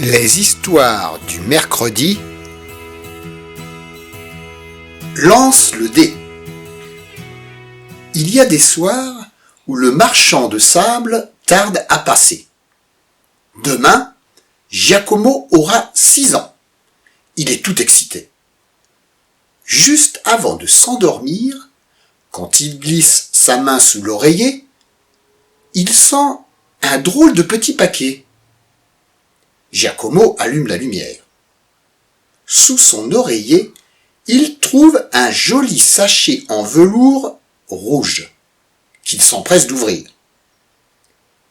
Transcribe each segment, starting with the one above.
Les histoires du mercredi. Lance le dé. Il y a des soirs où le marchand de sable tarde à passer. Demain, Giacomo aura 6 ans. Il est tout excité. Juste avant de s'endormir, quand il glisse sa main sous l'oreiller, il sent un drôle de petit paquet. Giacomo allume la lumière. Sous son oreiller, il trouve un joli sachet en velours rouge, qu'il s'empresse d'ouvrir.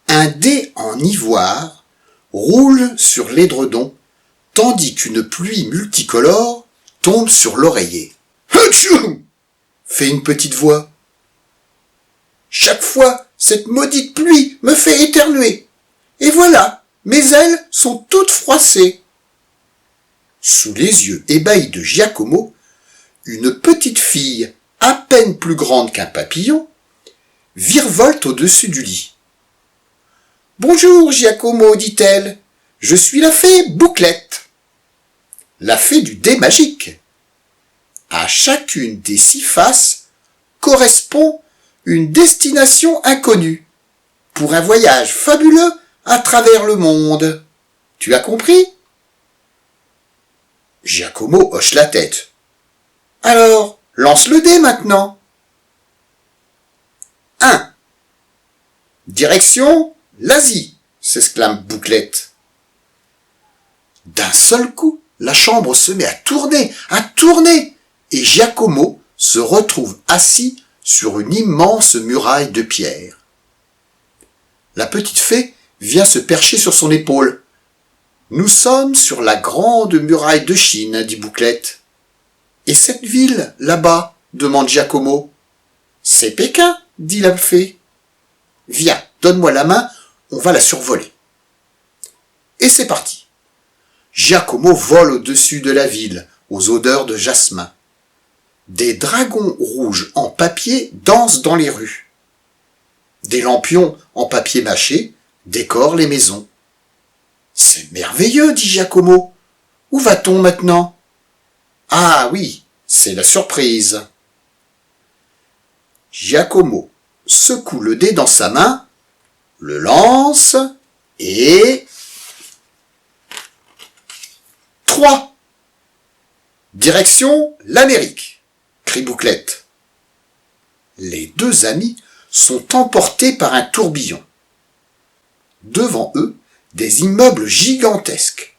Un dé en ivoire roule sur l'édredon, tandis qu'une pluie multicolore tombe sur l'oreiller. « Hatchou !» fait une petite voix. « Chaque fois, cette maudite pluie me fait éternuer. Et voilà, mes ailes sont toutes froissées. » Sous les yeux ébahis de Giacomo, une petite fille, à peine plus grande qu'un papillon, virevolte au-dessus du lit. « Bonjour, Giacomo, dit-elle. Je suis la fée Bouclette. » La fée du dé magique. À chacune des 6 faces correspond une destination inconnue pour un voyage fabuleux à travers le monde. Tu as compris ? Giacomo hoche la tête. Alors, lance le dé maintenant. 1. Direction l'Asie, s'exclame Bouclette. D'un seul coup, la chambre se met à tourner, et Giacomo se retrouve assis sur une immense muraille de pierre. La petite fée vient se percher sur son épaule. « Nous sommes sur la grande muraille de Chine, dit Bouclette. »« Et cette ville, là-bas ?» demande Giacomo. « C'est Pékin, dit la fée. »« Viens, donne-moi la main, on va la survoler. » Et c'est parti. Giacomo vole au-dessus de la ville, aux odeurs de jasmin. Des dragons rouges en papier dansent dans les rues. Des lampions en papier mâché décorent les maisons. « C'est merveilleux, dit Giacomo. Où va-t-on maintenant ? » « Ah oui, c'est la surprise. » Giacomo secoue le dé dans sa main, le lance et... 3. Direction l'Amérique, crie Bouclette. Les 2 amis sont emportés par un tourbillon. Devant eux, des immeubles gigantesques,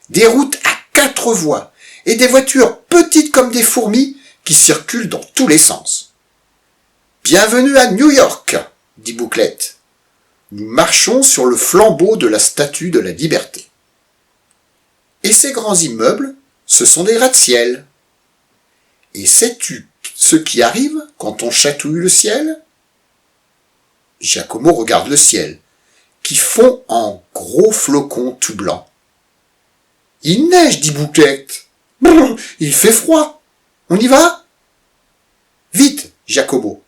des routes à 4 voies et des voitures petites comme des fourmis qui circulent dans tous les sens. « Bienvenue à New York, » dit Bouclette. « Nous marchons sur le flambeau de la Statue de la Liberté. » Et ces grands immeubles, ce sont des gratte-ciel. Et sais-tu ce qui arrive quand on chatouille le ciel ? Giacomo regarde le ciel, qui fond en gros flocons tout blancs. « Il neige, dit Bouclette. Brrr, il fait froid. On y va ? » « Vite, Giacomo,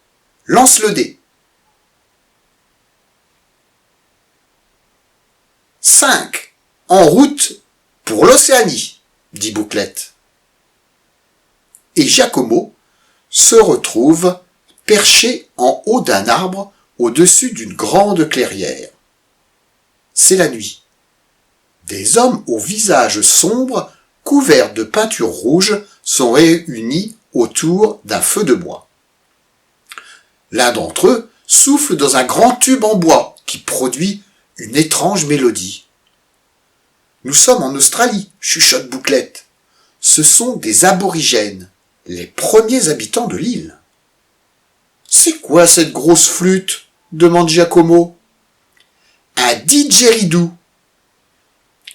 lance le dé. » 5. En route pour l'Océanie, dit Bouclette. Et Giacomo se retrouve perché en haut d'un arbre au-dessus d'une grande clairière. C'est la nuit. Des hommes au visage sombre, couverts de peinture rouge, sont réunis autour d'un feu de bois. L'un d'entre eux souffle dans un grand tube en bois qui produit une étrange mélodie. « Nous sommes en Australie, chuchote Bouclette. Ce sont des aborigènes, les premiers habitants de l'île. »« C'est quoi cette grosse flûte ?» demande Giacomo. « Un didgeridoo,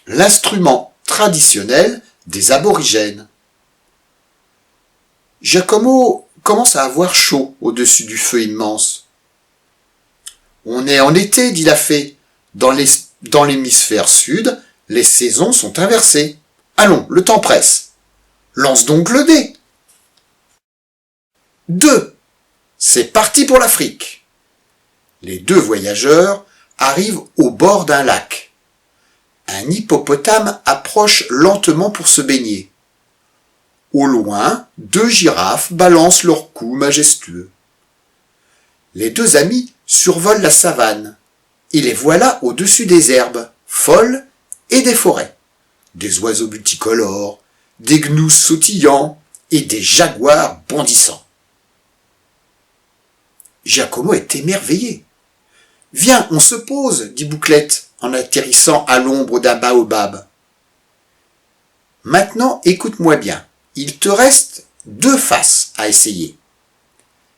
l'instrument traditionnel des aborigènes. » Giacomo commence à avoir chaud au-dessus du feu immense. « On est en été, dit la fée. Dans l'hémisphère sud, les saisons sont inversées. Allons, le temps presse. Lance donc le dé. » 2. C'est parti pour l'Afrique. Les 2 voyageurs arrivent au bord d'un lac. Un hippopotame approche lentement pour se baigner. Au loin, 2 girafes balancent leurs cous majestueux. Les 2 amis survolent la savane et les voilà au-dessus des herbes folles et des forêts. Des oiseaux multicolores, des gnous sautillants et des jaguars bondissants. Giacomo est émerveillé. « Viens, on se pose, dit Bouclette en atterrissant à l'ombre d'un baobab. Maintenant, écoute-moi bien. Il te reste 2 faces à essayer.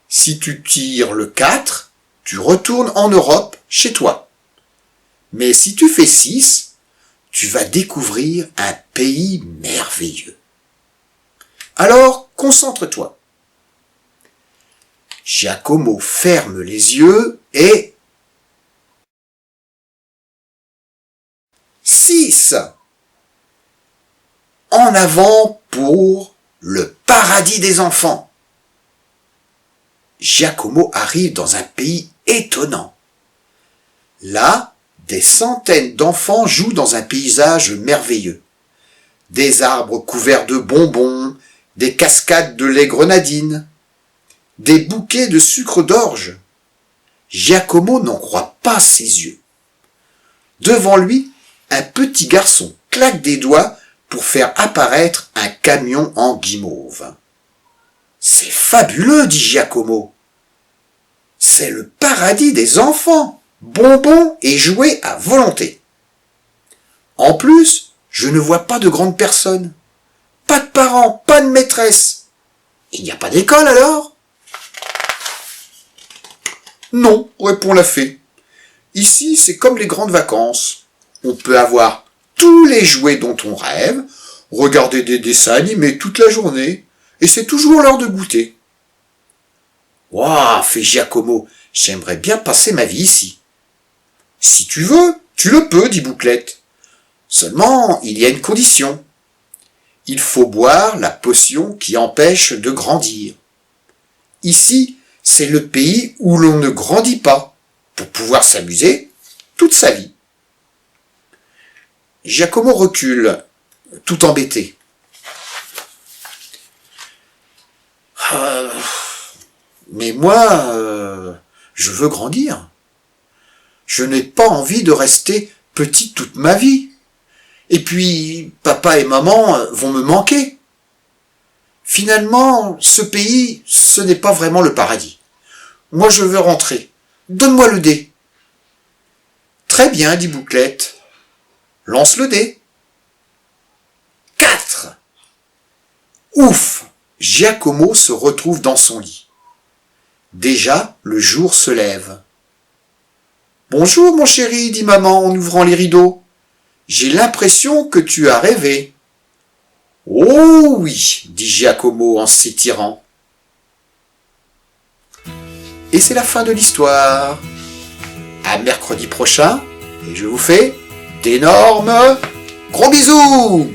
Si tu tires le 4, tu retournes en Europe chez toi. Mais si tu fais 6, tu vas découvrir un pays merveilleux. Alors, concentre-toi. » Giacomo ferme les yeux et... 6. En avant pour le paradis des enfants. Giacomo arrive dans un pays étonnant. Là, des centaines d'enfants jouent dans un paysage merveilleux. Des arbres couverts de bonbons, des cascades de lait grenadine, des bouquets de sucre d'orge. Giacomo n'en croit pas ses yeux. Devant lui, un petit garçon claque des doigts pour faire apparaître un camion en guimauve. « C'est fabuleux, dit Giacomo. C'est le paradis des enfants, bonbons et jouets à volonté. En plus, je ne vois pas de grandes personnes. Pas de parents, pas de maîtresse. Il n'y a pas d'école alors ? » « Non, répond la fée. Ici, c'est comme les grandes vacances. On peut avoir tous les jouets dont on rêve, regarder des dessins animés toute la journée, et c'est toujours l'heure de goûter. »« Ouah, fait Giacomo, j'aimerais bien passer ma vie ici. »« Si tu veux, tu le peux, dit Bouclette. Seulement, il y a une condition. Il faut boire la potion qui empêche de grandir. Ici, c'est le pays où l'on ne grandit pas, pour pouvoir s'amuser toute sa vie. » Giacomo recule, tout embêté. Mais moi, je veux grandir. Je n'ai pas envie de rester petit toute ma vie. Et puis, papa et maman vont me manquer. Finalement, ce pays, ce n'est pas vraiment le paradis. Moi, je veux rentrer. Donne-moi le dé. Très bien, dit Bouclette. Lance le dé. 4. Ouf! Giacomo se retrouve dans son lit. Déjà, le jour se lève. Bonjour, mon chéri, dit maman en ouvrant les rideaux. J'ai l'impression que tu as rêvé. Oh oui, dit Giacomo en s'étirant. Et c'est la fin de l'histoire. À mercredi prochain, et je vous fais d'énormes gros bisous.